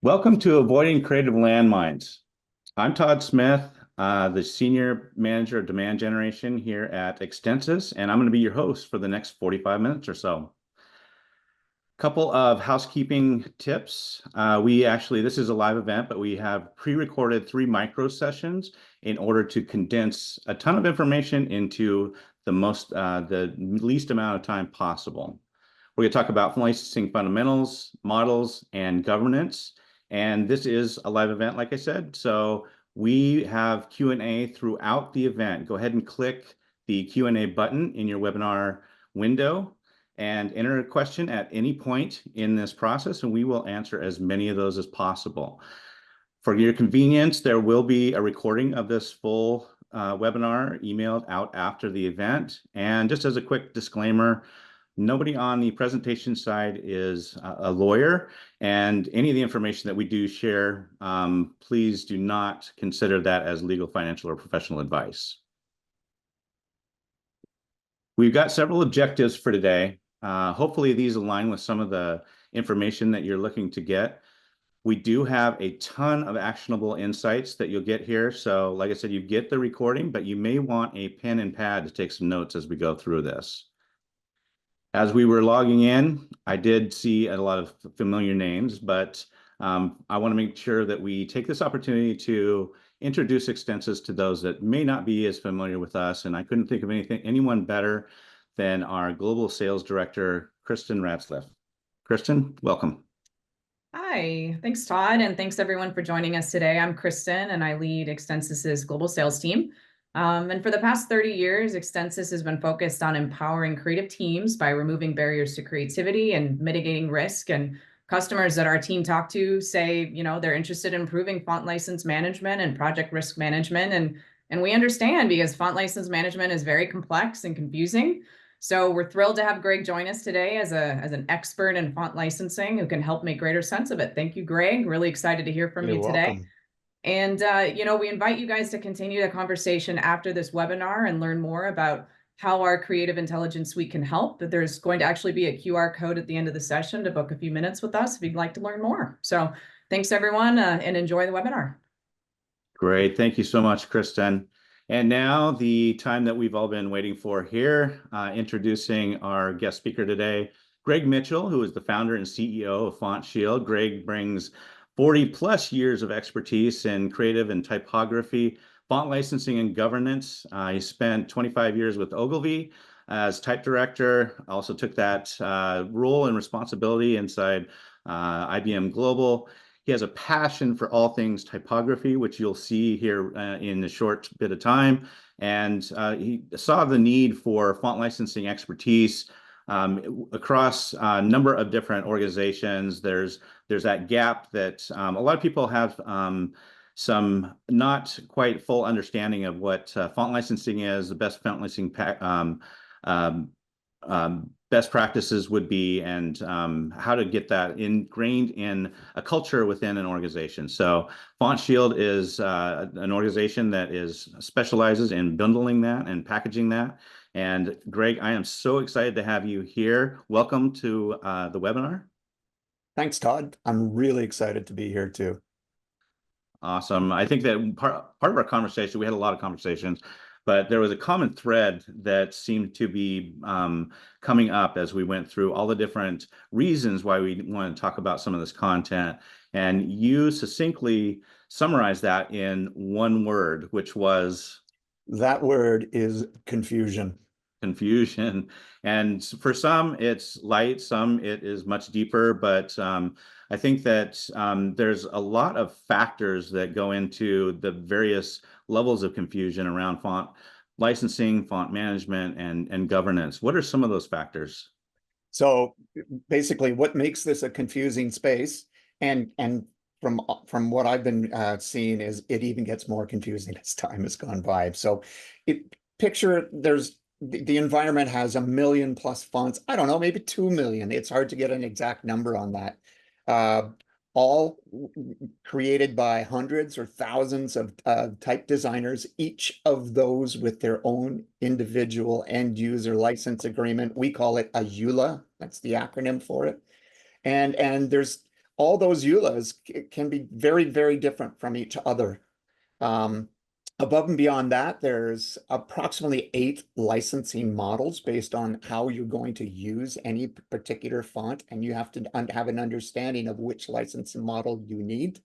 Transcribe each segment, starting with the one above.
Welcome to Avoiding Creative Landmines. I'm Todd Smith, the Senior Manager of Demand Generation here at Extensis, and I'm going to be your host for the next 45 minutes or so. Couple of housekeeping tips. This is a live event, but we have pre-recorded 3 micro sessions in order to condense a ton of information into the least amount of time possible. We're going to talk about licensing fundamentals, models, and governance. And this is a live event, like I said. So we have Q&A throughout the event. Go ahead and click the Q&A button in your webinar window and enter a question at any point in this process, and we will answer as many of those as possible. For your convenience, there will be a recording of this full webinar emailed out after the event. And just as a quick disclaimer, nobody on the presentation side is a lawyer, and any of the information that we do share, please do not consider that as legal, financial, or professional advice. We've got several objectives for today. Hopefully these align with some of the information that you're looking to get. We do have a ton of actionable insights that you'll get here. So like I said, you get the recording, but you may want a pen and pad to take some notes as we go through this. As we were logging in, I did see a lot of familiar names, but I want to make sure that we take this opportunity to introduce Extensis to those that may not be as familiar with us. And I couldn't think of anyone better than our Global Sales Director, Kristen Ratzliff. Kristen, welcome. Hi, thanks Todd, and thanks everyone for joining us today. I'm Kristen, and I lead Extensis's global sales team. And for the past 30 years, Extensis has been focused on empowering creative teams by removing barriers to creativity and mitigating risk. And customers that our team talk to say, they're interested in improving font license management and project risk management. And we understand, because font license management is very complex and confusing. So we're thrilled to have Greg join us today as an expert in font licensing who can help make greater sense of it. Thank you, Greg. Really excited to hear from you today. Welcome. And, we invite you guys to continue the conversation after this webinar and learn more about how our Creative Intelligence Suite can help. But there's going to actually be a QR code at the end of the session to book a few minutes with us if you'd like to learn more. So thanks, everyone, and enjoy the webinar. Great. Thank you so much, Kristen. And now the time that we've all been waiting for here, introducing our guest speaker today, Greg Mitchell, who is the founder and CEO of FontShield. Greg brings 40 plus years of expertise in creative and typography, font licensing, and governance. He spent 25 years with Ogilvy as type director, also took that role and responsibility inside IBM Global. He has a passion for all things typography, which you'll see here in a short bit of time. And he saw the need for font licensing expertise across a number of different organizations. There's that gap that a lot of people have some not quite full understanding of what font licensing is, the best font licensing best practices would be, and how to get that ingrained in a culture within an organization. So FontShield is an organization that specializes in bundling that and packaging that. And Greg, I am so excited to have you here. Welcome to the webinar. Thanks, Todd. I'm really excited to be here too. Awesome. I think that part of our conversation, we had a lot of conversations, but there was a common thread that seemed to be coming up as we went through all the different reasons why we want to talk about some of this content. And you succinctly summarized that in one word, which was? That word is confusion. Confusion. And for some, it's light, some it is much deeper, but I think that there's a lot of factors that go into the various levels of confusion around font licensing, font management, and governance. What are some of those factors? So basically, what makes this a confusing space, and from what I've been seeing, is it even gets more confusing as time has gone by. So picture the environment has 1 million plus fonts. I don't know, maybe 2 million. It's hard to get an exact number on that. All created by hundreds or thousands of type designers, each of those with their own individual end user license agreement. We call it a EULA. That's the acronym for it. And there's all those EULAs can be very, very different from each other. Above and beyond that, there's approximately 8 licensing models based on how you're going to use any particular font, and you have to have an understanding of which licensing model you need.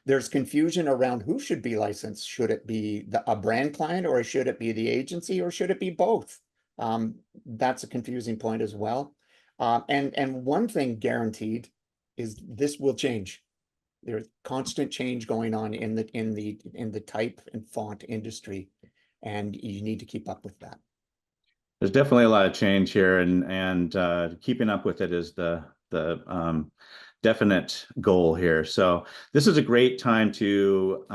There's confusion around who should be licensed. Should it be a brand client, or should it be the agency, or should it be both? That's a confusing point as well. And one thing guaranteed is this will change. There's constant change going on in the type and font industry, and you need to keep up with that. There's definitely a lot of change here, and keeping up with it is the definite goal here. So this is a great time to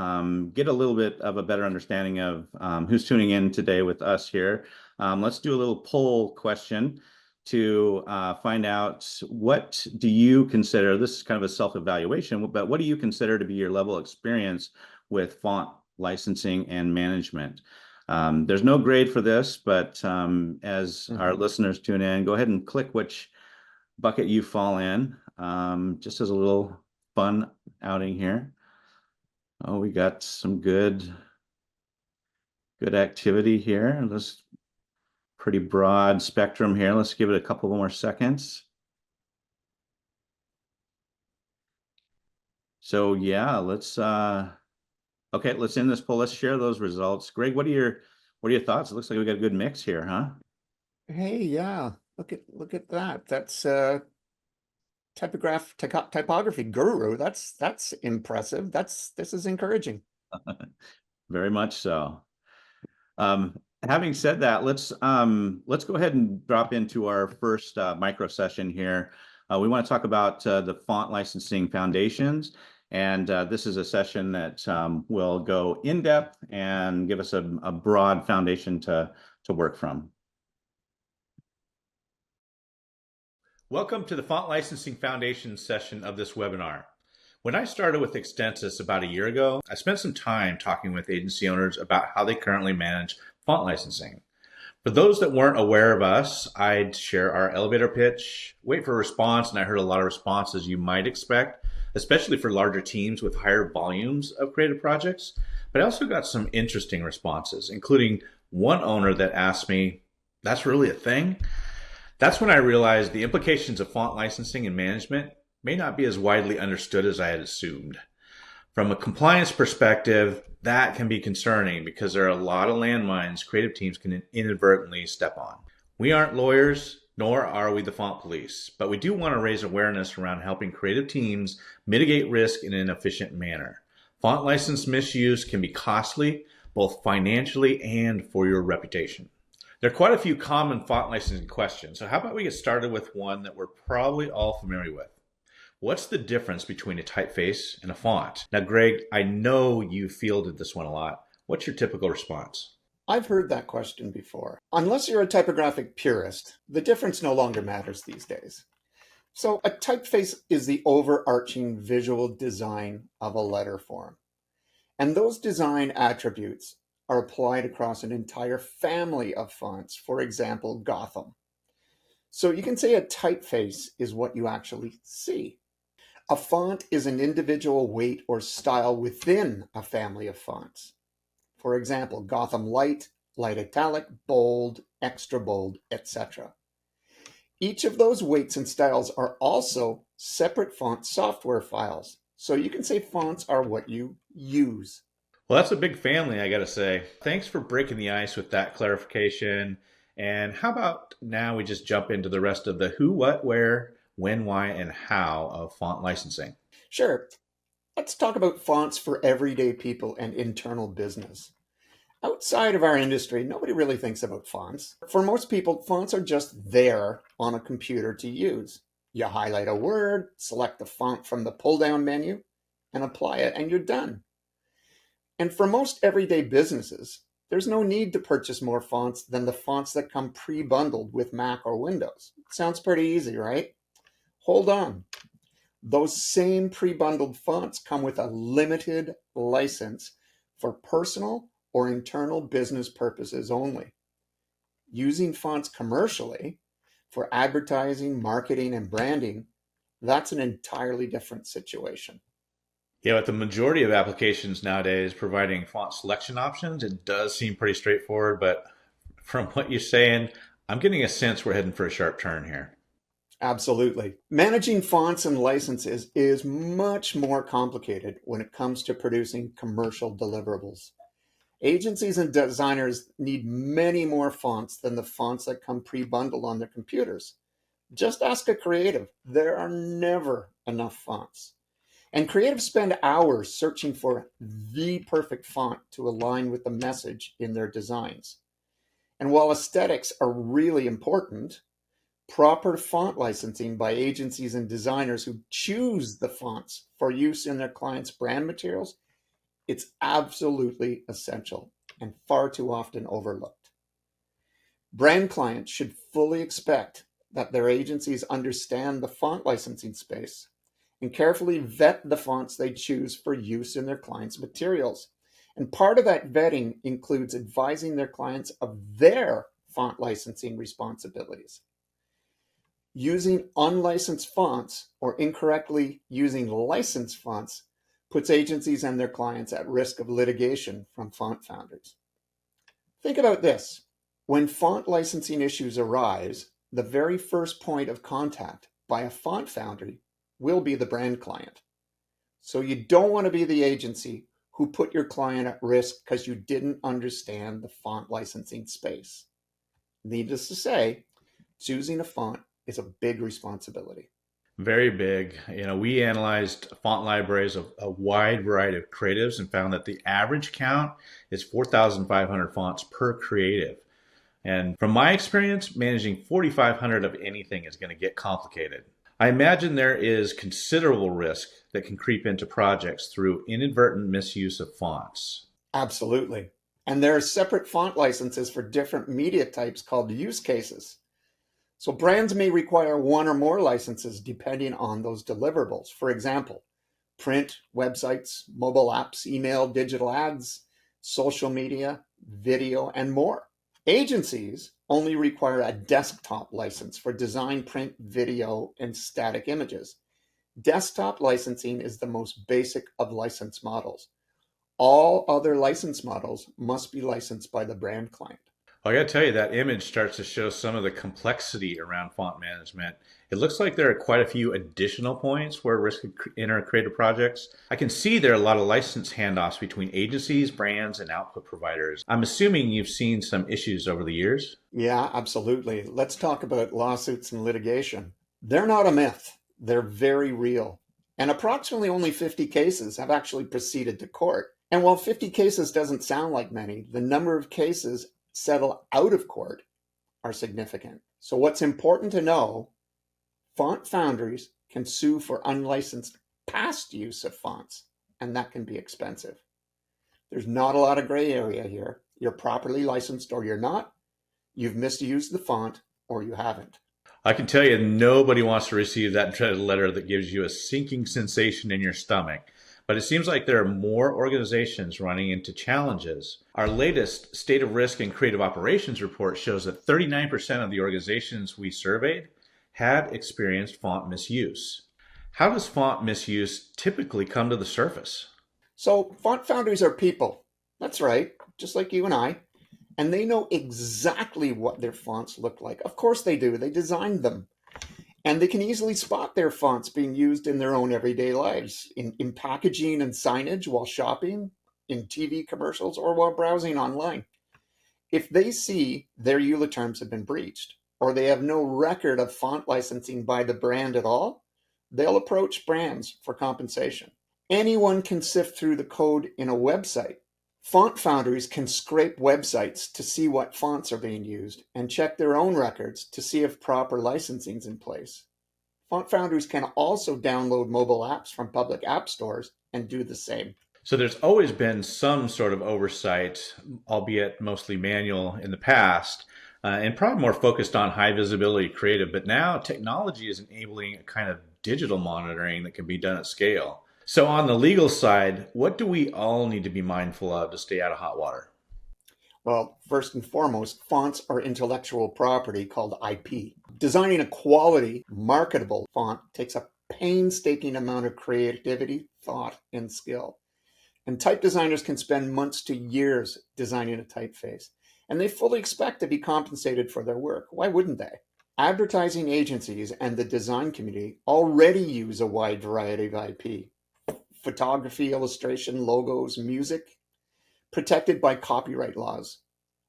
get a little bit of a better understanding of who's tuning in today with us here. Let's do a little poll question to find out, what do you consider, this is kind of a self-evaluation, but what do you consider to be your level of experience with font licensing and management? There's no grade for this, but as our listeners tune in, go ahead and click which bucket you fall in, just as a little fun outing here. Oh, we got some good activity here. Let's pretty broad spectrum here. Let's give it a couple more seconds. So yeah, let's okay, let's end this poll. Let's share those results. Greg, what are your thoughts? It looks like we got a good mix here, huh? Hey, yeah, look at that. That's typography guru. That's impressive. This is encouraging. Very much so. Having said that, let's go ahead and drop into our first micro session here. We want to talk about the font licensing foundations, and this is a session that will go in depth and give us a broad foundation to work from. Welcome to the Font Licensing Foundation session of this webinar. When I started with Extensis about a year ago, I spent some time talking with agency owners about how they currently manage font licensing. For those that weren't aware of us, I'd share our elevator pitch, wait for a response, and I heard a lot of responses you might expect, especially for larger teams with higher volumes of creative projects. But I also got some interesting responses, including one owner that asked me, "That's really a thing?" That's when I realized the implications of font licensing and management may not be as widely understood as I had assumed. From a compliance perspective, that can be concerning because there are a lot of landmines creative teams can inadvertently step on. We aren't lawyers, nor are we the font police, but we do want to raise awareness around helping creative teams mitigate risk in an efficient manner. Font license misuse can be costly, both financially and for your reputation. There are quite a few common font licensing questions, so how about we get started with one that we're probably all familiar with. What's the difference between a typeface and a font? Now, Greg, I know you fielded this one a lot. What's your typical response? I've heard that question before. Unless you're a typographic purist, the difference no longer matters these days. So a typeface is the overarching visual design of a letter form. And those design attributes are applied across an entire family of fonts, for example, Gotham. So you can say a typeface is what you actually see. A font is an individual weight or style within a family of fonts. For example, Gotham Light, Light Italic, Bold, Extra Bold, etc. Each of those weights and styles are also separate font software files. So you can say fonts are what you use. Well, that's a big family, I got to say. Thanks for breaking the ice with that clarification. And how about now we just jump into the rest of the who, what, where, when, why, and how of font licensing? Sure. Let's talk about fonts for everyday people and internal business. Outside of our industry, nobody really thinks about fonts. For most people, fonts are just there on a computer to use. You highlight a word, select the font from the pull-down menu, and apply it, and you're done. And for most everyday businesses, there's no need to purchase more fonts than the fonts that come pre-bundled with Mac or Windows. Sounds pretty easy, right? Hold on. Those same pre-bundled fonts come with a limited license for personal or internal business purposes only. Using fonts commercially for advertising, marketing, and branding, that's an entirely different situation. Yeah, with the majority of applications nowadays providing font selection options, it does seem pretty straightforward. But from what you're saying, I'm getting a sense we're heading for a sharp turn here. Absolutely. Managing fonts and licenses is much more complicated when it comes to producing commercial deliverables. Agencies and designers need many more fonts than the fonts that come pre-bundled on their computers. Just ask a creative. There are never enough fonts. And creatives spend hours searching for the perfect font to align with the message in their designs. And while aesthetics are really important, proper font licensing by agencies and designers who choose the fonts for use in their clients' brand materials, it's absolutely essential and far too often overlooked. Brand clients should fully expect that their agencies understand the font licensing space and carefully vet the fonts they choose for use in their clients' materials. And part of that vetting includes advising their clients of their font licensing responsibilities. Using unlicensed fonts or incorrectly using licensed fonts puts agencies and their clients at risk of litigation from font founders. Think about this. When font licensing issues arise, the very first point of contact by a font foundry will be the brand client. So you don't want to be the agency who put your client at risk because you didn't understand the font licensing space. Needless to say, choosing a font is a big responsibility. Very big. We analyzed font libraries of a wide variety of creatives and found that the average count is 4,500 fonts per creative. And from my experience, managing 4,500 of anything is going to get complicated. I imagine there is considerable risk that can creep into projects through inadvertent misuse of fonts. Absolutely. And there are separate font licenses for different media types called use cases. So brands may require one or more licenses depending on those deliverables. For example, print, websites, mobile apps, email, digital ads, social media, video, and more. Agencies only require a desktop license for design, print, video, and static images. Desktop licensing is the most basic of license models. All other license models must be licensed by the brand client. I got to tell you, that image starts to show some of the complexity around font management. It looks like there are quite a few additional points where risk could enter creative projects. I can see there are a lot of license handoffs between agencies, brands, and output providers. I'm assuming you've seen some issues over the years. Yeah, absolutely. Let's talk about lawsuits and litigation. They're not a myth. They're very real. And approximately only 50 cases have actually proceeded to court. And while 50 cases doesn't sound like many, the number of cases settle out of court are significant. So what's important to know, font foundries can sue for unlicensed past use of fonts, and that can be expensive. There's not a lot of gray area here. You're properly licensed or you're not. You've misused the font or you haven't. I can tell you, nobody wants to receive that dreaded letter that gives you a sinking sensation in your stomach. But it seems like there are more organizations running into challenges. Our latest State of Risk and Creative Operations report shows that 39% of the organizations we surveyed had experienced font misuse. How does font misuse typically come to the surface? So font foundries are people. That's right, just like you and I. And they know exactly what their fonts look like. Of course they do. They designed them. And they can easily spot their fonts being used in their own everyday lives, in packaging and signage while shopping, in TV commercials, or while browsing online. If they see their EULA terms have been breached, or they have no record of font licensing by the brand at all, they'll approach brands for compensation. Anyone can sift through the code in a website. Font foundries can scrape websites to see what fonts are being used and check their own records to see if proper licensing is in place. Font foundries can also download mobile apps from public app stores and do the same. So there's always been some sort of oversight, albeit mostly manual in the past, and probably more focused on high visibility creative. But now technology is enabling a kind of digital monitoring that can be done at scale. So on the legal side, what do we all need to be mindful of to stay out of hot water? Well, first and foremost, fonts are intellectual property called IP. Designing a quality, marketable font takes a painstaking amount of creativity, thought, and skill. And type designers can spend months to years designing a typeface, and they fully expect to be compensated for their work. Why wouldn't they? Advertising agencies and the design community already use a wide variety of IP: photography, illustration, logos, music, protected by copyright laws.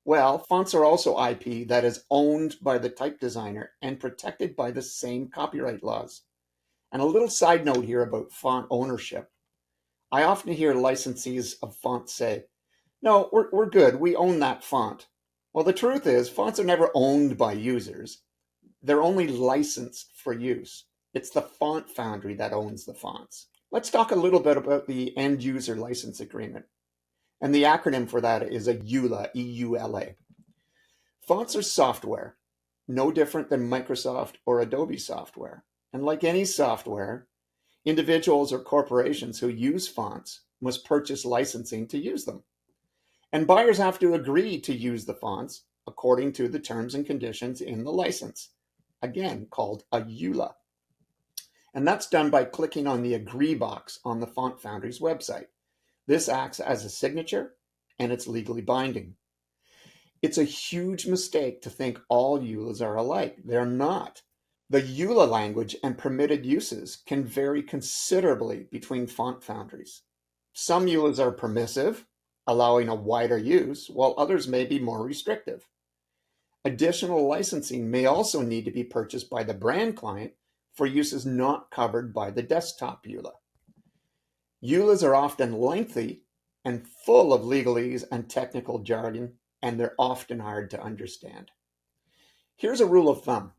Well, fonts are also IP that is owned by the type designer and protected by the same copyright laws. And a little side note here about font ownership. I often hear licensees of fonts say, no, we're good, we own that font. Well, the truth is, fonts are never owned by users. They're only licensed for use. It's the font foundry that owns the fonts. Let's talk a little bit about the end user license agreement. And the acronym for that is a EULA, E-U-L-A. Fonts are software, no different than Microsoft or Adobe software. And like any software, individuals or corporations who use fonts must purchase licensing to use them. And buyers have to agree to use the fonts according to the terms and conditions in the license, again called a EULA. And that's done by clicking on the Agree box on the Font Foundry's website. This acts as a signature, and it's legally binding. It's a huge mistake to think all EULAs are alike. They're not. The EULA language and permitted uses can vary considerably between font foundries. Some EULAs are permissive, allowing a wider use, while others may be more restrictive. Additional licensing may also need to be purchased by the brand client for uses not covered by the desktop EULA. EULAs are often lengthy and full of legalese and technical jargon, and they're often hard to understand. Here's a rule of thumb.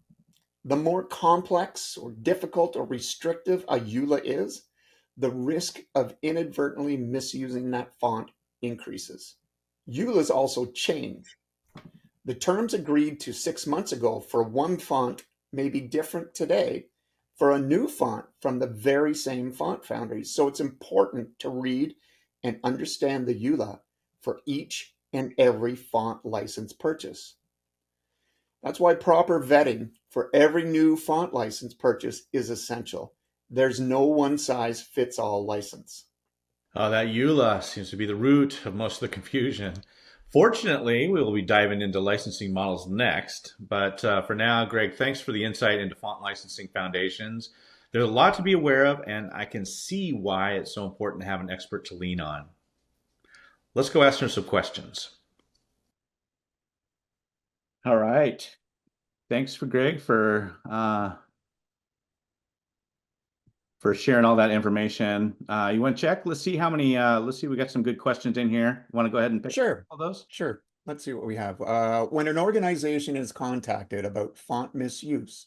The more complex or difficult or restrictive a EULA is, the risk of inadvertently misusing that font increases. EULAs also change. The terms agreed to 6 months ago for one font may be different today for a new font from the very same font foundry. So it's important to read and understand the EULA for each and every font license purchase. That's why proper vetting for every new font license purchase is essential. There's no one-size-fits-all license. That EULA seems to be the root of most of the confusion. Fortunately, we will be diving into licensing models next. But for now, Greg, thanks for the insight into font licensing foundations. There's a lot to be aware of, and I can see why it's so important to have an expert to lean on. Let's go ask her some questions. All right. Thanks for Greg for sharing all that information. You want to check? Let's see how many. Let's see. We got some good questions in here. Want to go ahead and pick all those? Sure. Let's see what we have. When an organization is contacted about font misuse,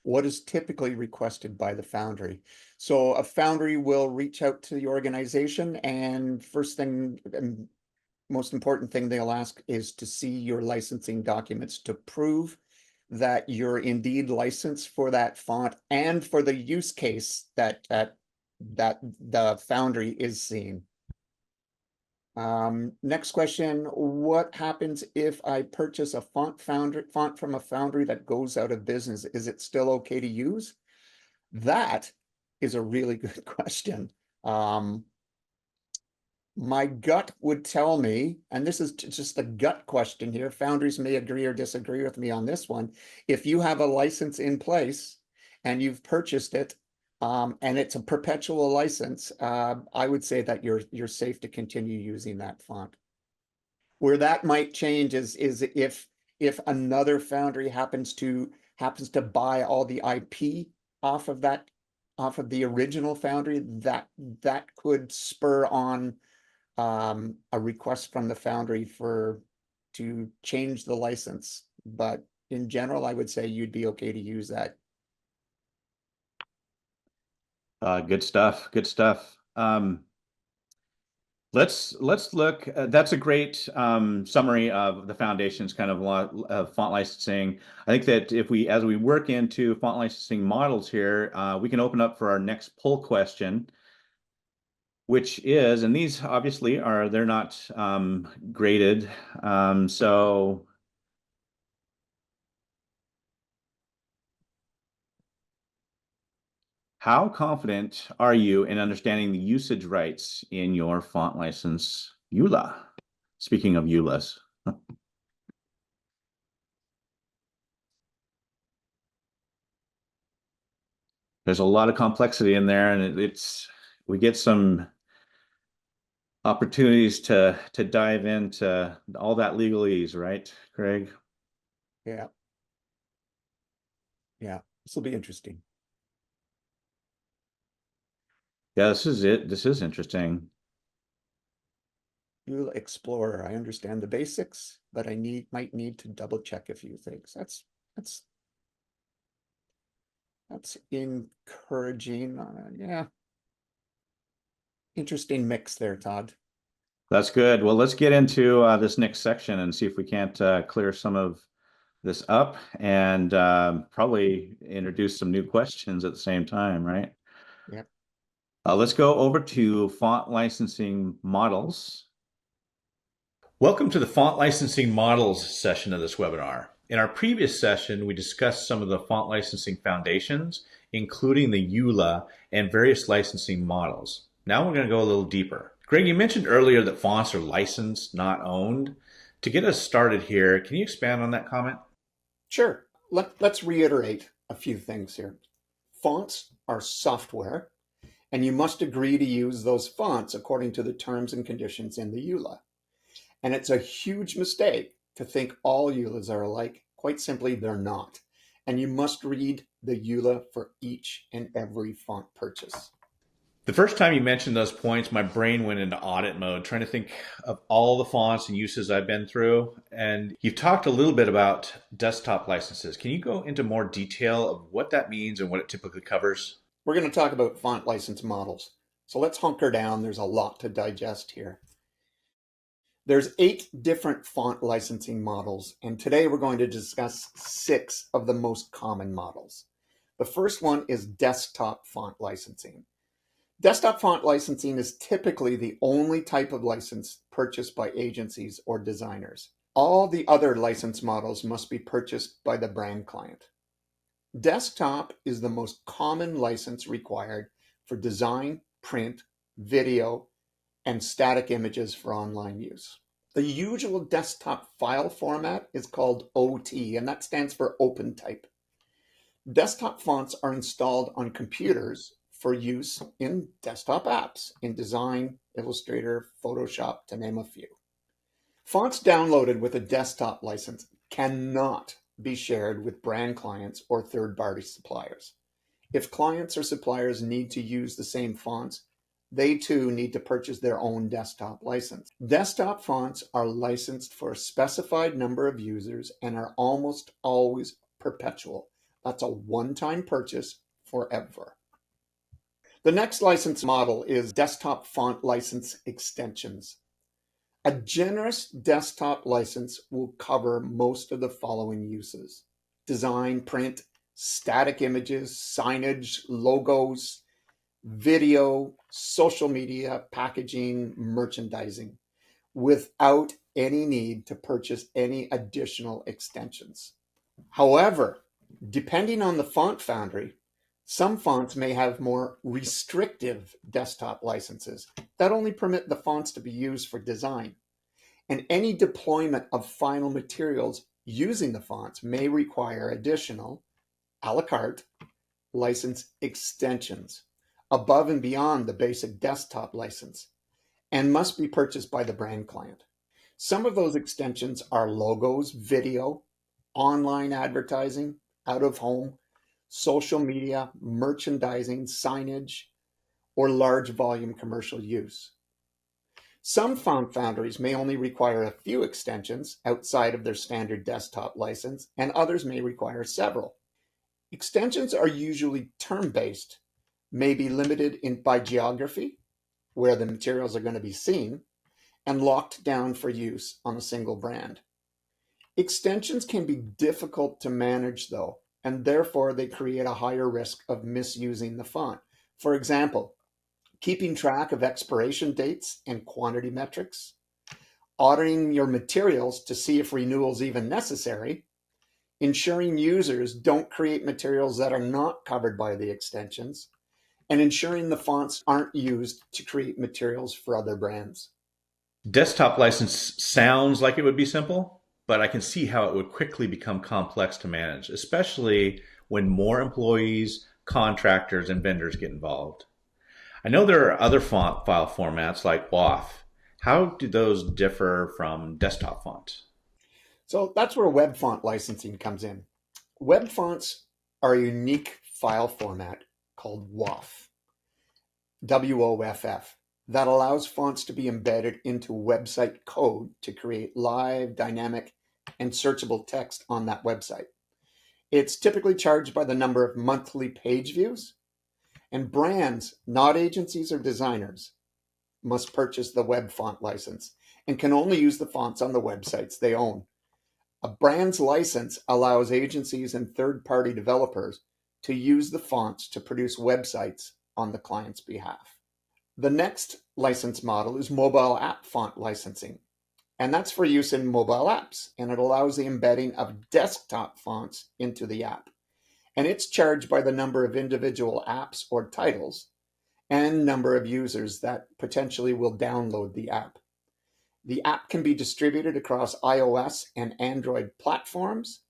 what is typically requested by the foundry? So a foundry will reach out to the organization, and first thing and most important thing they'll ask is to see your licensing documents to prove that you're indeed licensed for that font and for the use case that the foundry is seeing. Next question: what happens if I purchase a font from a foundry that goes out of business? Is it still okay to use? That is a really good question. My gut would tell me, and this is just a gut question here, foundries may agree or disagree with me on this one. If you have a license in place and you've purchased it, and it's a perpetual license, I would say that you're safe to continue using that font. Where that might change is if another foundry happens to buy all the IP off of the original foundry, that could spur on a request from the foundry to change the license. But in general, I would say you'd be okay to use that. Good stuff. Good stuff. Let's look. That's a great summary of the foundations, kind of font licensing. I think that as we work into font licensing models here, we can open up for our next poll question, which is, and these obviously they're not graded. So How confident are you in understanding the usage rights in your font license EULA? Speaking of EULAs. There's a lot of complexity in there, and we get some opportunities to dive into all that legalese, right, Craig? Yeah. Yeah, this will be interesting. Yeah, this is it. This is interesting. EULA Explorer, I understand the basics, but I might need to double check a few things. That's encouraging. Yeah. Interesting mix there, Todd. That's good. Well, let's get into this next section and see if we can't clear some of this up and probably introduce some new questions at the same time, right? Yep. Let's go over to font licensing models. Welcome to the font licensing models session of this webinar. In our previous session, we discussed some of the font licensing foundations, including the EULA and various licensing models. Now we're going to go a little deeper. Greg, you mentioned earlier that fonts are licensed, not owned. To get us started here, can you expand on that comment? Sure. Let's reiterate a few things here. Fonts are software, and you must agree to use those fonts according to the terms and conditions in the EULA. And it's a huge mistake to think all EULAs are alike. Quite simply, they're not. And you must read the EULA for each and every font purchase. The first time you mentioned those points, my brain went into audit mode, trying to think of all the fonts and uses I've been through. And you've talked a little bit about desktop licenses. Can you go into more detail of what that means and what it typically covers? We're going to talk about font license models. So let's hunker down. There's a lot to digest here. There's 8 different font licensing models, and today we're going to discuss 6 of the most common models. The first one is desktop font licensing. Desktop font licensing is typically the only type of license purchased by agencies or designers. All the other license models must be purchased by the brand client. Desktop is the most common license required for design, print, video, and static images for online use. The usual desktop file format is called OT, and that stands for Open Type. Desktop fonts are installed on computers for use in desktop apps, in Design, Illustrator, Photoshop, to name a few. Fonts downloaded with a desktop license cannot be shared with brand clients or third-party suppliers. If clients or suppliers need to use the same fonts, they too need to purchase their own desktop license. Desktop fonts are licensed for a specified number of users and are almost always perpetual. That's a one-time purchase forever. The next license model is desktop font license extensions. A generous desktop license will cover most of the following uses: design, print, static images, signage, logos, video, social media, packaging, merchandising, without any need to purchase any additional extensions. However, depending on the font foundry, some fonts may have more restrictive desktop licenses that only permit the fonts to be used for design. And any deployment of final materials using the fonts may require additional, a la carte, license extensions above and beyond the basic desktop license, and must be purchased by the brand client. Some of those extensions are logos, video, online advertising, out of home, social media, merchandising, signage, or large volume commercial use. Some font foundries may only require a few extensions outside of their standard desktop license, and others may require several. Extensions are usually term-based, may be limited by geography, where the materials are going to be seen, and locked down for use on a single brand. Extensions can be difficult to manage though, and therefore they create a higher risk of misusing the font. For example, keeping track of expiration dates and quantity metrics, auditing your materials to see if renewal is even necessary, ensuring users don't create materials that are not covered by the extensions, and ensuring the fonts aren't used to create materials for other brands. Desktop license sounds like it would be simple, but I can see how it would quickly become complex to manage, especially when more employees, contractors, and vendors get involved. I know there are other font file formats like WAF. How do those differ from desktop fonts? So that's where web font licensing comes in. Web fonts are a unique file format called WOFF, WOFF, that allows fonts to be embedded into website code to create live, dynamic, and searchable text on that website. It's typically charged by the number of monthly page views, and brands, not agencies or designers, must purchase the web font license and can only use the fonts on the websites they own. A brand's license allows agencies and third-party developers to use the fonts to produce websites on the client's behalf. The next license model is mobile app font licensing, and that's for use in mobile apps, and it allows the embedding of desktop fonts into the app. And it's charged by the number of individual apps or titles and number of users that potentially will download the app. The app can be distributed across iOS and Android platforms.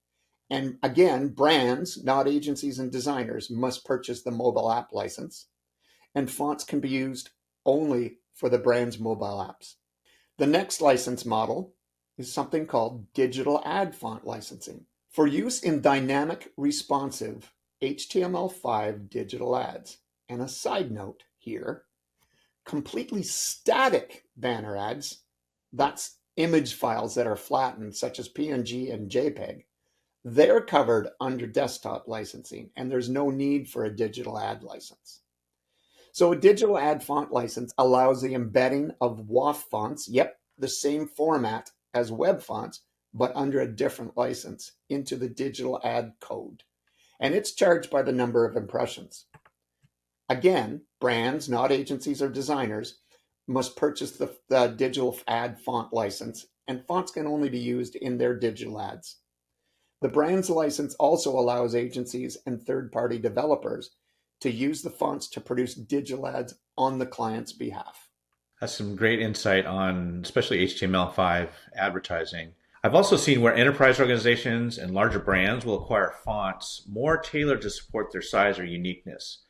And again, brands, not agencies and designers, must purchase the mobile app license. And fonts can be used only for the brand's mobile apps. The next license model is something called digital ad font licensing for use in dynamic, responsive HTML5 digital ads. And a side note here, completely static banner ads, that's image files that are flattened, such as PNG and JPEG, they're covered under desktop licensing, and there's no need for a digital ad license. So a digital ad font license allows the embedding of WAF fonts, yep, the same format as web fonts, but under a different license into the digital ad code. And it's charged by the number of impressions. Again, brands, not agencies or designers, must purchase the digital ad font license, and fonts can only be used in their digital ads. The brand's license also allows agencies and third-party developers to use the fonts to produce digital ads on the client's behalf. That's some great insight on especially HTML5 advertising. I've also seen where enterprise organizations and larger brands will acquire fonts more tailored to support their size or uniqueness.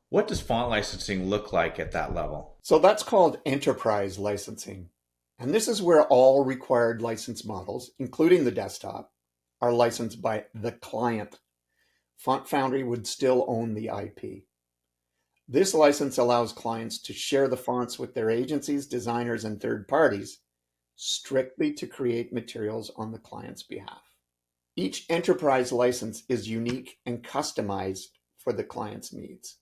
What does font licensing look like at that level? So that's called enterprise licensing. And this is where all required license models, including the desktop, are licensed by the client. Font Foundry would still own the IP. This license allows clients to share the fonts with their agencies, designers, and third parties, strictly to create materials on the client's behalf. Each enterprise license is unique and customized for the client's needs.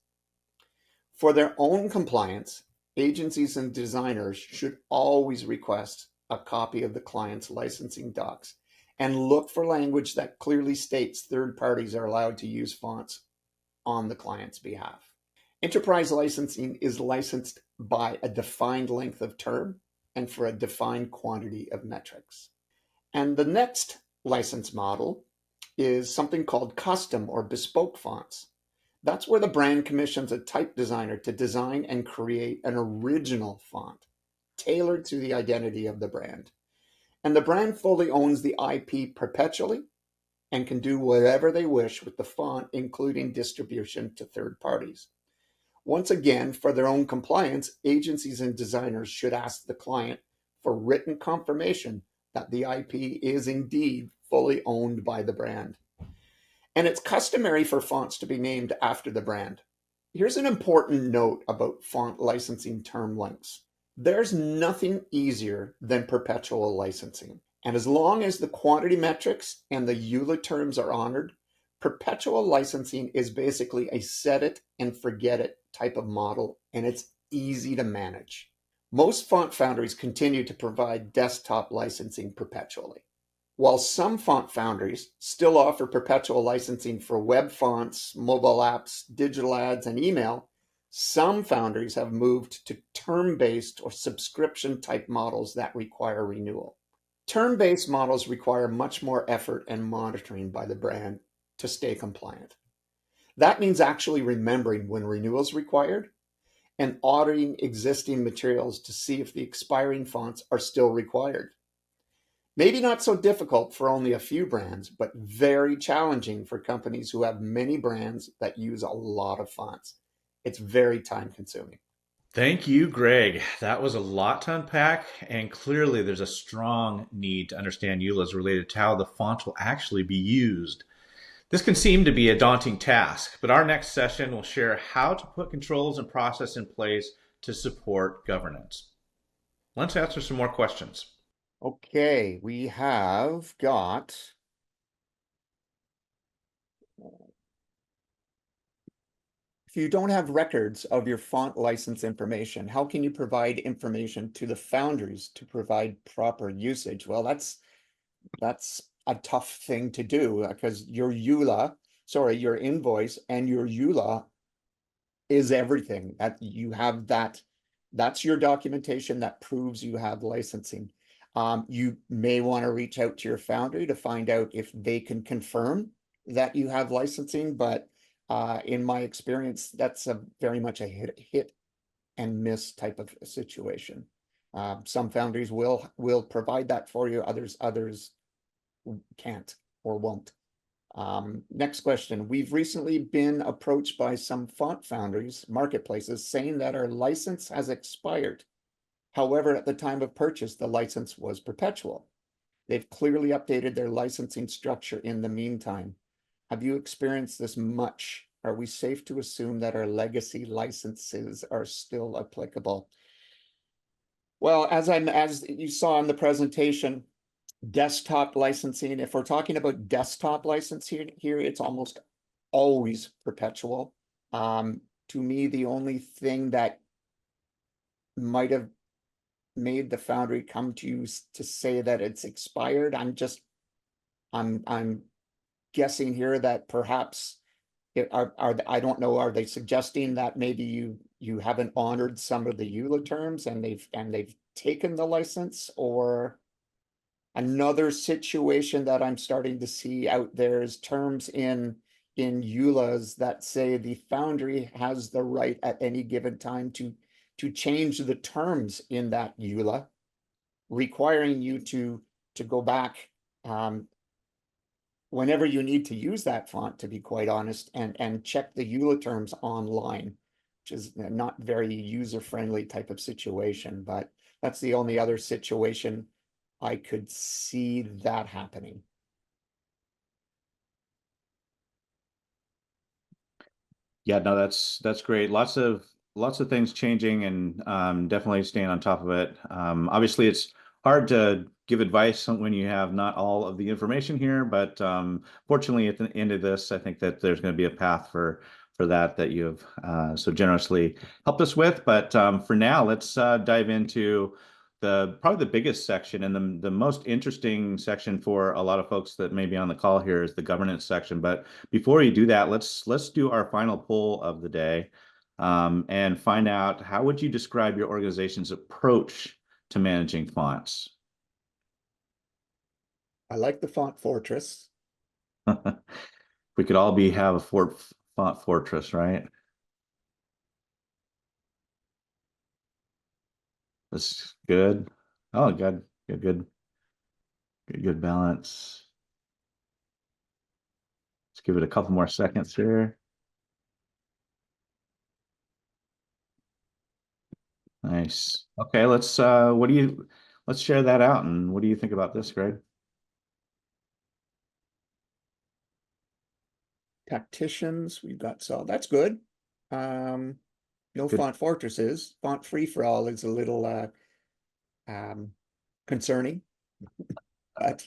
For their own compliance, agencies and designers should always request a copy of the client's licensing docs and look for language that clearly states third parties are allowed to use fonts on the client's behalf. Enterprise licensing is licensed by a defined length of term and for a defined quantity of metrics. And the next license model is something called custom or bespoke fonts. That's where the brand commissions a type designer to design and create an original font tailored to the identity of the brand. And the brand fully owns the IP perpetually and can do whatever they wish with the font, including distribution to third parties. Once again, for their own compliance, agencies and designers should ask the client for written confirmation that the IP is indeed fully owned by the brand. And it's customary for fonts to be named after the brand. Here's an important note about font licensing term lengths. There's nothing easier than perpetual licensing. And as long as the quantity metrics and the EULA terms are honored, perpetual licensing is basically a set it and forget it type of model, and it's easy to manage. Most font foundries continue to provide desktop licensing perpetually. While some font foundries still offer perpetual licensing for web fonts, mobile apps, digital ads, and email, some foundries have moved to term-based or subscription-type models that require renewal. Term-based models require much more effort and monitoring by the brand to stay compliant. That means actually remembering when renewals required and auditing existing materials to see if the expiring fonts are still required. Maybe not so difficult for only a few brands, but very challenging for companies who have many brands that use a lot of fonts. It's very time consuming. Thank you, Greg. That was a lot to unpack, and clearly there's a strong need to understand EULAs related to how the font will actually be used. This can seem to be a daunting task, but our next session will share how to put controls and process in place to support governance. Let's answer some more questions. Okay, we have got if you don't have records of your font license information, how can you provide information to the foundries to provide proper usage? Well, that's a tough thing to do because your your invoice and your EULA is everything that you have that's your documentation that proves you have licensing. You may want to reach out to your foundry to find out if they can confirm that you have licensing, but in my experience, that's very much a hit and miss type of situation. Some foundries will provide that for you, others can't or won't. Next question. We've recently been approached by some font foundries, marketplaces, saying that our license has expired. However, at the time of purchase, the license was perpetual. They've clearly updated their licensing structure in the meantime. Have you experienced this much? Are we safe to assume that our legacy licenses are still applicable? Well, as you saw in the presentation, desktop licensing, if we're talking about desktop licensing here, it's almost always perpetual. To me, the only thing that might have made the foundry come to you to say that it's expired, I'm guessing here that perhaps I don't know, are they suggesting that maybe you haven't honored some of the EULA terms and they've taken the license? Or another situation that I'm starting to see out there is terms in EULAs that say the foundry has the right at any given time to change the terms in that EULA, requiring you to go back whenever you need to use that font, to be quite honest, and check the EULA terms online, which is not very user-friendly type of situation. But that's the only other situation I could see that happening. Yeah, no, that's great. Lots of things changing, and definitely staying on top of it. Obviously, it's hard to give advice when you have not all of the information here, but fortunately, at the end of this, I think that there's going to be a path for that you have so generously helped us with. But for now, let's dive into probably the biggest section and the most interesting section for a lot of folks that may be on the call here is the governance section. But before you do that, let's do our final poll of the day, and find out, how would you describe your organization's approach to managing fonts? I like the font fortress. We could all have a font fortress, right? That's good. Oh, good balance. Let's give it a couple more seconds here. Nice. Okay, let's share that out, and what do you think about this, Greg? Tacticians, we've got, so that's good. No Good. font fortresses. Font free for all is a little concerning, but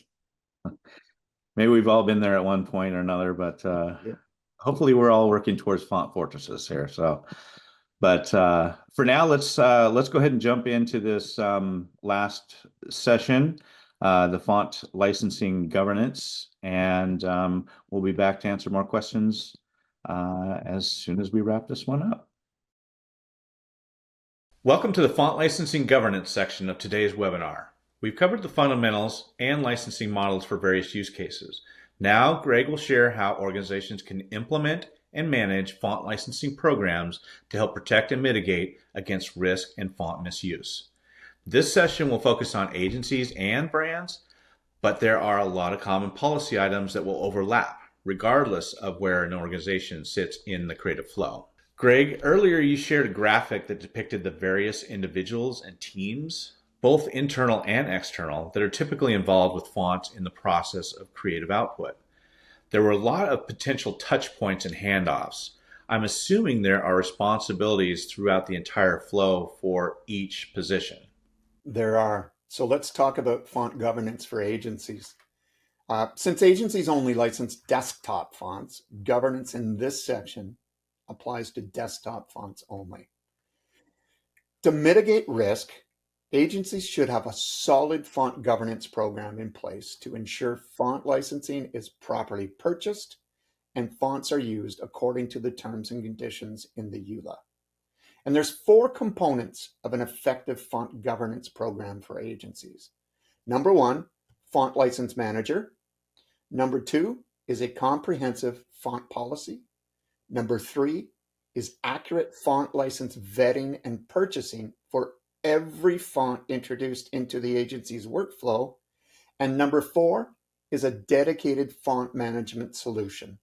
Maybe we've all been there at one point or another, but yeah. hopefully we're all working towards font fortresses here. So, but for now, let's go ahead and jump into this last session, the font licensing governance, and we'll be back to answer more questions as soon as we wrap this one up. Welcome to the font licensing governance section of today's webinar. We've covered the fundamentals and licensing models for various use cases. Now, Greg will share how organizations can implement and manage font licensing programs to help protect and mitigate against risk and font misuse. This session will focus on agencies and brands, but there are a lot of common policy items that will overlap, regardless of where an organization sits in the creative flow. Greg, earlier you shared a graphic that depicted the various individuals and teams, both internal and external, that are typically involved with fonts in the process of creative output. There were a lot of potential touch points and handoffs. I'm assuming there are responsibilities throughout the entire flow for each position. There are. So let's talk about font governance for agencies. Since agencies only license desktop fonts, governance in this section applies to desktop fonts only. To mitigate risk, agencies should have a solid font governance program in place to ensure font licensing is properly purchased and fonts are used according to the terms and conditions in the EULA. And there's 4 components of an effective font governance program for agencies. Number 1, font license manager. Number 2 is a comprehensive font policy. Number 3 is accurate font license vetting and purchasing for every font introduced into the agency's workflow. And number 4 is a dedicated font management solution.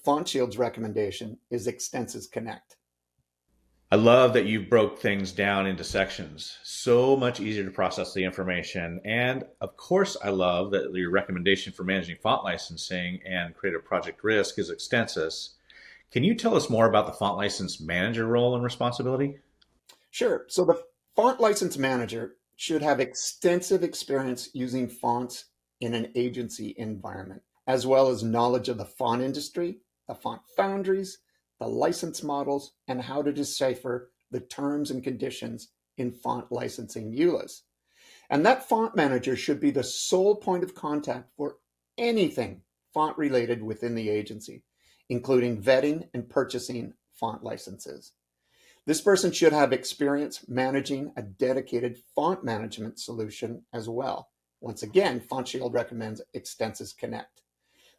FontShield's recommendation is Extensis Connect. I love that you broke things down into sections. So much easier to process the information. And of course, I love that your recommendation for managing font licensing and creative project risk is Extensis. Can you tell us more about the font license manager role and responsibility? Sure. So the font license manager should have extensive experience using fonts in an agency environment, as well as knowledge of the font industry, the font foundries, the license models, and how to decipher the terms and conditions in font licensing EULAs. And that font manager should be the sole point of contact for anything font related within the agency, including vetting and purchasing font licenses. This person should have experience managing a dedicated font management solution as well. Once again, FontShield recommends Extensis Connect.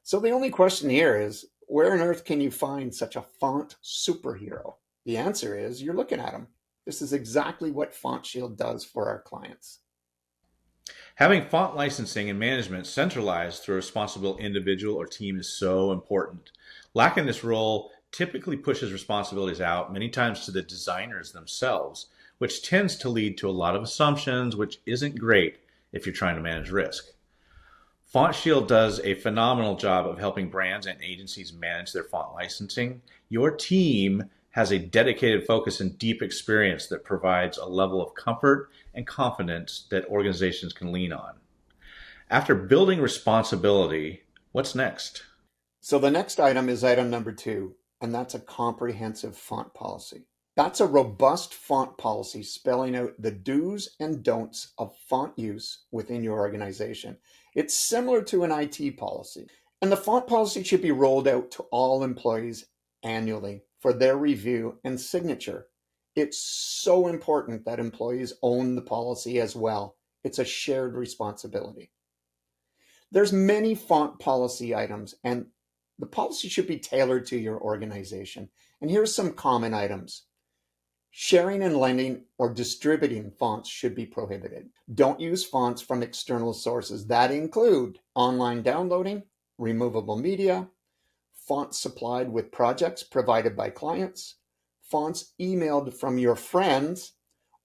So the only question here is, where on earth can you find such a font superhero? The answer is, you're looking at them. This is exactly what FontShield does for our clients. Having font licensing and management centralized through a responsible individual or team is so important. Lacking this role typically pushes responsibilities out many times to the designers themselves, which tends to lead to a lot of assumptions, which isn't great if you're trying to manage risk. FontShield does a phenomenal job of helping brands and agencies manage their font licensing. Your team has a dedicated focus and deep experience that provides a level of comfort and confidence that organizations can lean on. After building responsibility, what's next? So the next item is item number 2, and that's a comprehensive font policy. That's a robust font policy spelling out the do's and don'ts of font use within your organization. It's similar to an IT policy, and the font policy should be rolled out to all employees annually for their review and signature. It's so important that employees own the policy as well. It's a shared responsibility. There's many font policy items, and the policy should be tailored to your organization. And here's some common items. Sharing and lending or distributing fonts should be prohibited. Don't use fonts from external sources that include online downloading, removable media, fonts supplied with projects provided by clients, fonts emailed from your friends,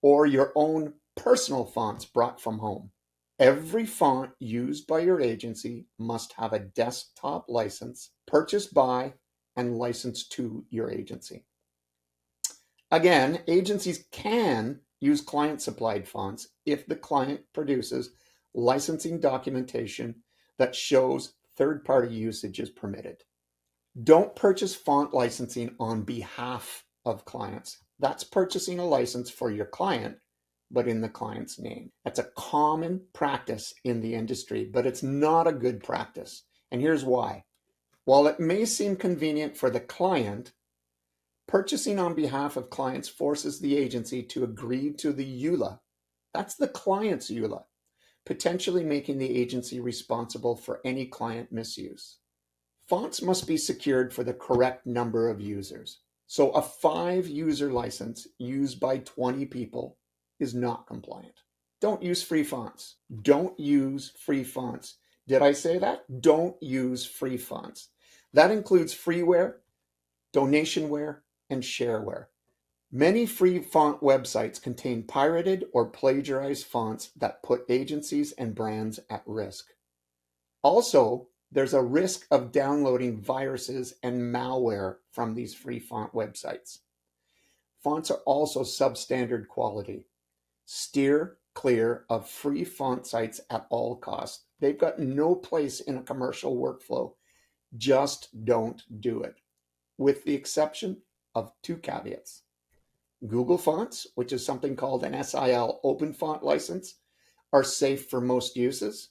or your own personal fonts brought from home. Every font used by your agency must have a desktop license purchased by and licensed to your agency. Again, agencies can use client-supplied fonts if the client produces licensing documentation that shows third-party usage is permitted. Don't purchase font licensing on behalf of clients. That's purchasing a license for your client, but in the client's name. That's a common practice in the industry, but it's not a good practice. And here's why. While it may seem convenient for the client, purchasing on behalf of clients forces the agency to agree to the EULA. That's the client's EULA, potentially making the agency responsible for any client misuse. Fonts must be secured for the correct number of users. So a 5-user license used by 20 people is not compliant. Don't use free fonts. Don't use free fonts. Did I say that? Don't use free fonts. That includes freeware, donationware, and shareware. Many free font websites contain pirated or plagiarized fonts that put agencies and brands at risk. Also, there's a risk of downloading viruses and malware from these free font websites. Fonts are also substandard quality. Steer clear of free font sites at all costs. They've got no place in a commercial workflow. Just don't do it, with the exception of 2 caveats. Google Fonts, which is something called an SIL open font license, are safe for most uses.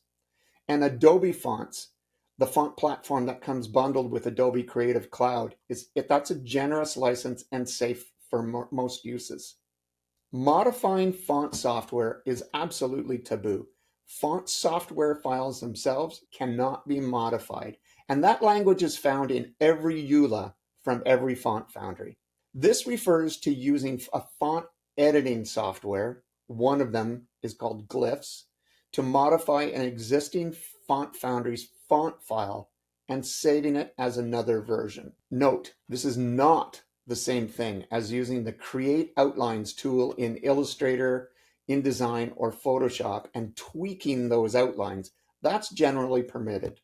And Adobe Fonts, the font platform that comes bundled with Adobe Creative Cloud, that's a generous license and safe for most uses. Modifying font software is absolutely taboo. Font software files themselves cannot be modified, and that language is found in every EULA from every font foundry. This refers to using a font editing software, one of them is called glyphs, to modify an existing font foundry's font file and saving it as another version. Note, this is not the same thing as using the Create Outlines tool in Illustrator, InDesign, or Photoshop and tweaking those outlines. That's generally permitted.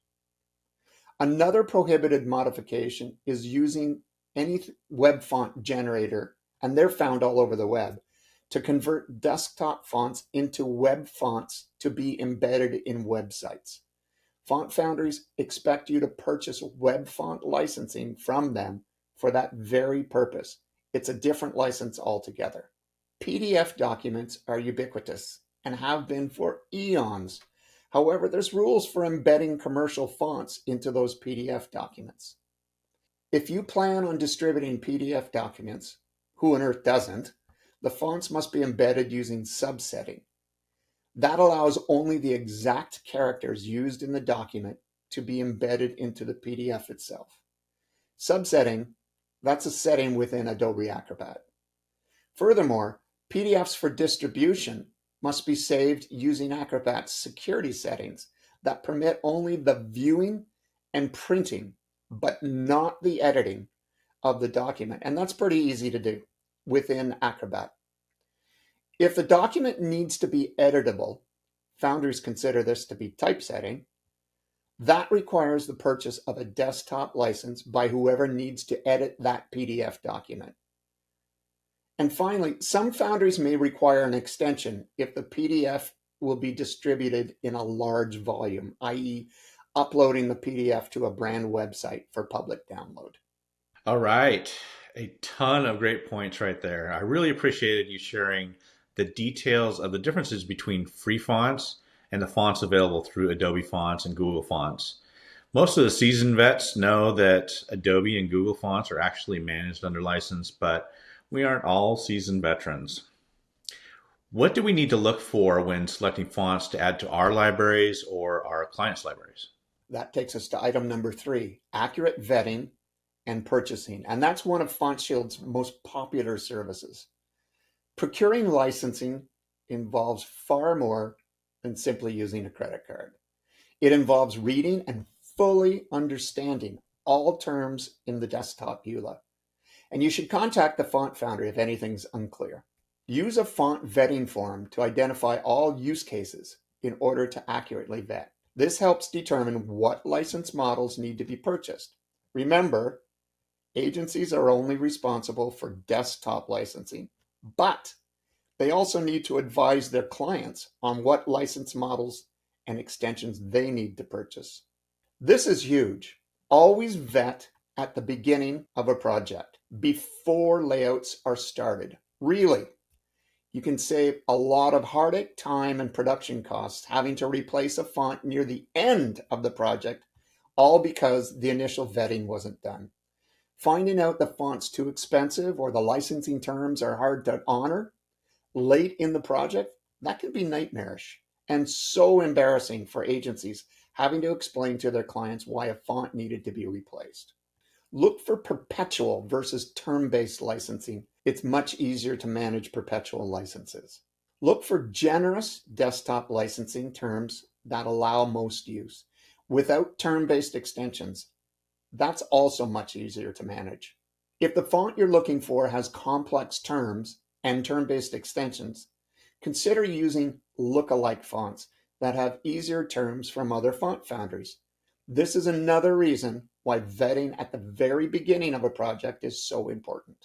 Another prohibited modification is using any web font generator, and they're found all over the web, to convert desktop fonts into web fonts to be embedded in websites. Font foundries expect you to purchase web font licensing from them for that very purpose. It's a different license altogether. PDF documents are ubiquitous and have been for eons. However, there's rules for embedding commercial fonts into those PDF documents. If you plan on distributing PDF documents, who on earth doesn't, the fonts must be embedded using subsetting. That allows only the exact characters used in the document to be embedded into the PDF itself. Subsetting, that's a setting within Adobe Acrobat. Furthermore, PDFs for distribution must be saved using Acrobat's security settings that permit only the viewing and printing, but not the editing of the document. And that's pretty easy to do within Acrobat. If the document needs to be editable, founders consider this to be typesetting, that requires the purchase of a desktop license by whoever needs to edit that PDF document. And finally, some foundries may require an extension if the PDF will be distributed in a large volume, i.e., uploading the PDF to a brand website for public download. All right. A ton of great points right there. I really appreciated you sharing the details of the differences between free fonts and the fonts available through Adobe Fonts and Google Fonts. Most of the seasoned vets know that Adobe and Google Fonts are actually managed under license, but we aren't all seasoned veterans. What do we need to look for when selecting fonts to add to our libraries or our clients' libraries? That takes us to item number 3, accurate vetting and purchasing. And that's one of FontShield's most popular services. Procuring licensing involves far more than simply using a credit card. It involves reading and fully understanding all terms in the desktop EULA. And you should contact the font foundry if anything's unclear. Use a font vetting form to identify all use cases in order to accurately vet. This helps determine what license models need to be purchased. Remember, agencies are only responsible for desktop licensing, but they also need to advise their clients on what license models and extensions they need to purchase. This is huge. Always vet at the beginning of a project, before layouts are started. Really, you can save a lot of heartache, time, and production costs having to replace a font near the end of the project, all because the initial vetting wasn't done. Finding out the font's too expensive or the licensing terms are hard to honor late in the project, that can be nightmarish and so embarrassing for agencies having to explain to their clients why a font needed to be replaced. Look for perpetual versus term-based licensing. It's much easier to manage perpetual licenses. Look for generous desktop licensing terms that allow most use without term-based extensions. That's also much easier to manage. If the font you're looking for has complex terms and term-based extensions, consider using look-alike fonts that have easier terms from other font foundries. This is another reason why vetting at the very beginning of a project is so important.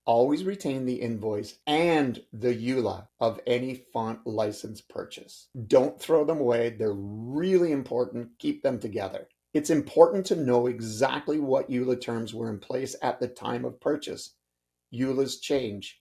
Always retain the invoice and the EULA of any font license purchase. Don't throw them away. They're really important. Keep them together. It's important to know exactly what EULA terms were in place at the time of purchase. EULAs change.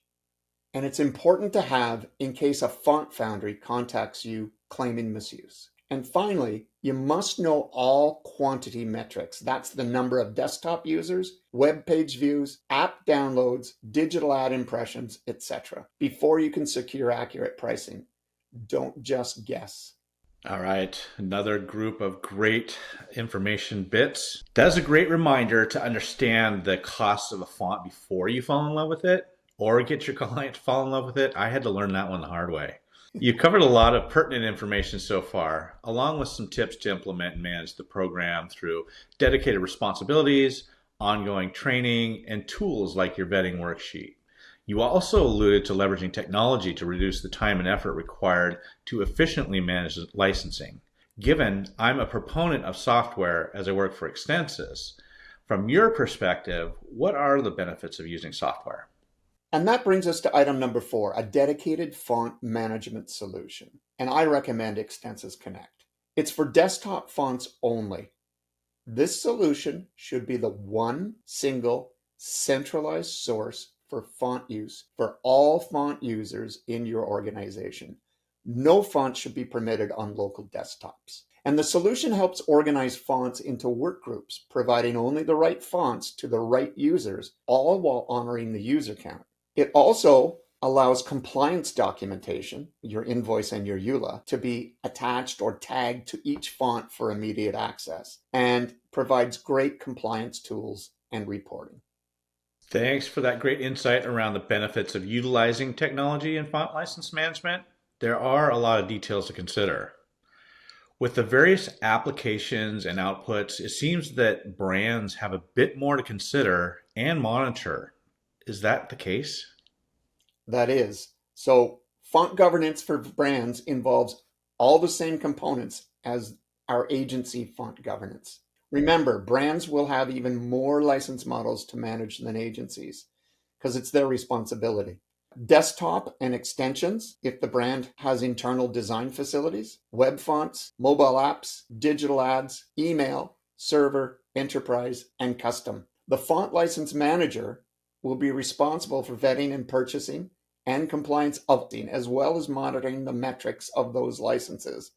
And it's important to have in case a font foundry contacts you claiming misuse. And finally, you must know all quantity metrics. That's the number of desktop users, web page views, app downloads, digital ad impressions, etc. before you can secure accurate pricing. Don't just guess. All right, another group of great information bits. That's a great reminder to understand the cost of a font before you fall in love with it or get your client to fall in love with it. I had to learn that one the hard way. You've covered a lot of pertinent information so far, along with some tips to implement and manage the program through dedicated responsibilities, ongoing training, and tools like your vetting worksheet. You also alluded to leveraging technology to reduce the time and effort required to efficiently manage licensing. Given I'm a proponent of software as I work for Extensys, from your perspective, what are the benefits of using software? And that brings us to item number 4, a dedicated font management solution. And I recommend Extensys Connect. It's for desktop fonts only. This solution should be the one single centralized source for font use for all font users in your organization. No font should be permitted on local desktops. And the solution helps organize fonts into work groups, providing only the right fonts to the right users, all while honoring the user count. It also allows compliance documentation, your invoice and your EULA, to be attached or tagged to each font for immediate access, and provides great compliance tools and reporting. Thanks for that great insight around the benefits of utilizing technology in font license management. There are a lot of details to consider. With the various applications and outputs, it seems that brands have a bit more to consider and monitor. Is that the case? That is. So font governance for brands involves all the same components as our agency font governance. Remember, brands will have even more license models to manage than agencies because it's their responsibility. Desktop and extensions, if the brand has internal design facilities, web fonts, mobile apps, digital ads, email, server, enterprise, and custom. The font license manager will be responsible for vetting and purchasing and compliance updating, as well as monitoring the metrics of those licenses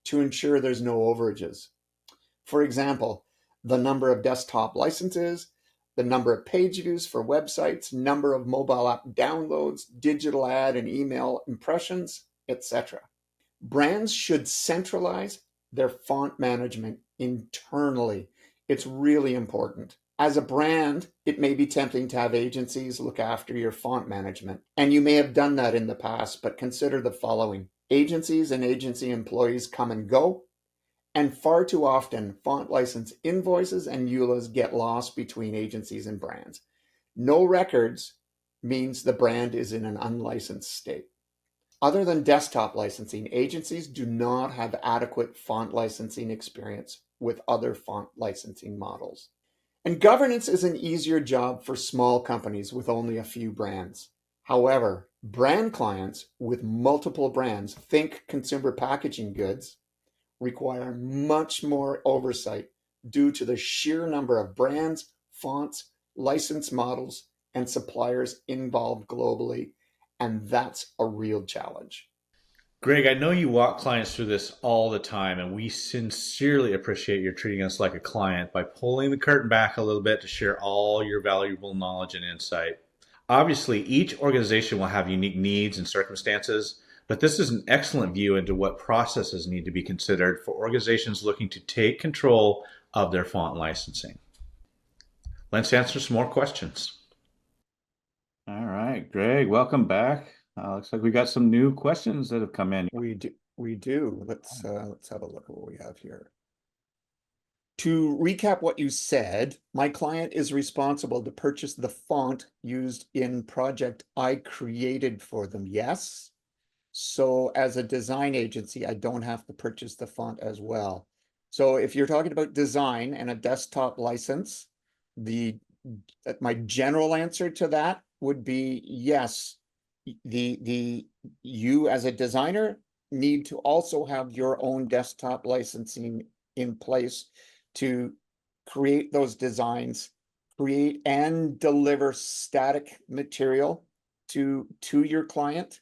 to ensure there's no overages. For example, the number of desktop licenses, the number of page views for websites, number of mobile app downloads, digital ad and email impressions, etc. Brands should centralize their font management internally. It's really important. As a brand, it may be tempting to have agencies look after your font management, and you may have done that in the past, but consider the following. Agencies and agency employees come and go, and far too often, font license invoices and EULAs get lost between agencies and brands. No records means the brand is in an unlicensed state. Other than desktop licensing, agencies do not have adequate font licensing experience with other font licensing models. And governance is an easier job for small companies with only a few brands. However, brand clients with multiple brands, think consumer packaging goods, require much more oversight due to the sheer number of brands, fonts, license models, and suppliers involved globally, and that's a real challenge. Greg, I know you walk clients through this all the time, and we sincerely appreciate your treating us like a client by pulling the curtain back a little bit to share all your valuable knowledge and insight. Obviously, each organization will have unique needs and circumstances, But this is an excellent view into what processes need to be considered for organizations looking to take control of their font licensing. Let's answer some more questions. All right, Greg, welcome back. Looks like we got some new questions that have come in. We do. Let's have a look at what we have here. To recap what you said, my client is responsible to purchase the font used in project I created for them. Yes. So as a design agency, I don't have to purchase the font as well. So if you're talking about design and a desktop license, my general answer to that would be yes. You as a designer need to also have your own desktop licensing in place to create those designs, create and deliver static material to your client.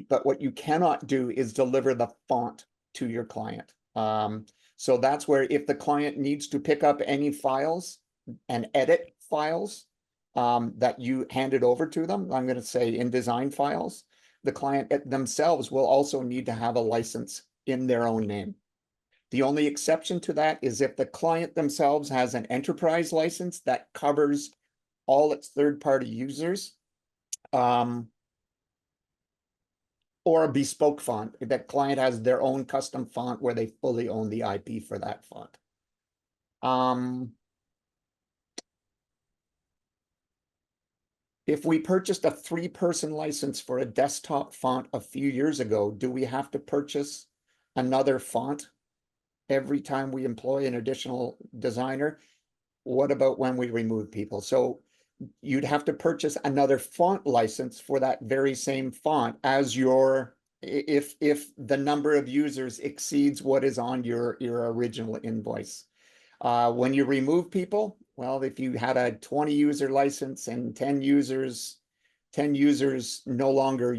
But what you cannot do is deliver the font to your client. So that's where if the client needs to pick up any files and edit files that you handed over to them, I'm going to say InDesign files, the client themselves will also need to have a license in their own name. The only exception to that is if the client themselves has an enterprise license that covers all its third-party users, or a bespoke font. That client has their own custom font where they fully own the IP for that font. If we purchased a 3-person license for a desktop font a few years ago, do we have to purchase another font every time we employ an additional designer? What about when we remove people? So you'd have to purchase another font license for that very same font as if the number of users exceeds what is on your original invoice. When you remove people, well, if you had a 20 user license and 10 users no longer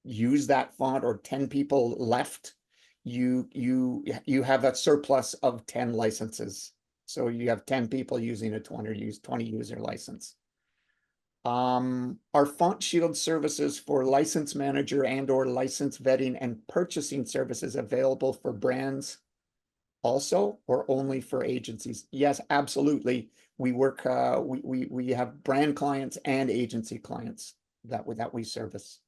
use that font, or 10 people left, you have a surplus of 10 licenses. So you have 10 people using a 20 user license. Are FontShield services for license manager and or license vetting and purchasing services available for brands also, or only for agencies? Yes, absolutely. We work, we have brand clients and agency clients that we service.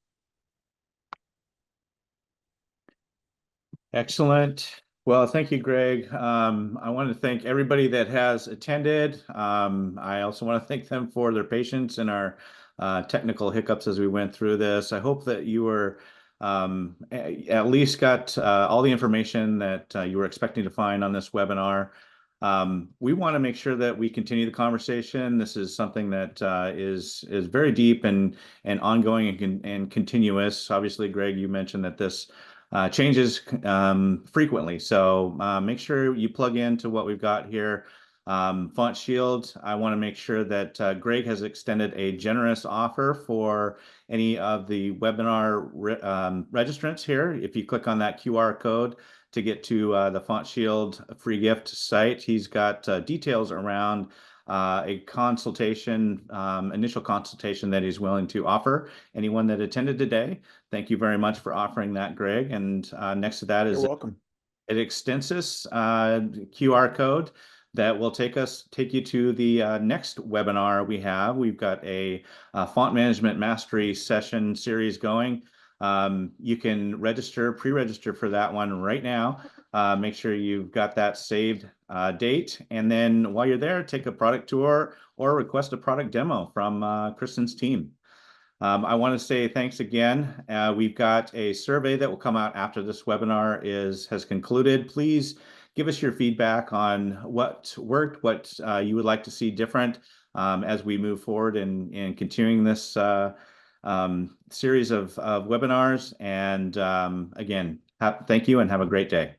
Excellent. Well, thank you, Greg. I want to thank everybody that has attended. I also want to thank them for their patience and our technical hiccups as we went through this. I hope that you were at least got all the information that you were expecting to find on this webinar. We want to make sure that we continue the conversation. This is something that is very deep and ongoing and continuous. Obviously, Greg, you mentioned that this changes frequently. So make sure you plug into what we've got here. FontShield, I want to make sure that Greg has extended a generous offer for any of the webinar registrants here. If you click on that QR code to get to the FontShield free gift site, he's got details around a consultation, initial consultation that he's willing to offer anyone that attended today. Thank you very much for offering that, Greg. And next to that is You're welcome. an Extensis QR code that will take you to the next webinar we have. We've got a font management mastery session series going. You can pre-register for that one right now. Make sure you've got that saved date. And then while you're there, take a product tour or request a product demo from Kristen's team. I want to say thanks again. We've got a survey that will come out after this webinar has concluded. Please give us your feedback on what worked, what you would like to see different as we move forward in continuing this series of webinars. And again, thank you and have a great day.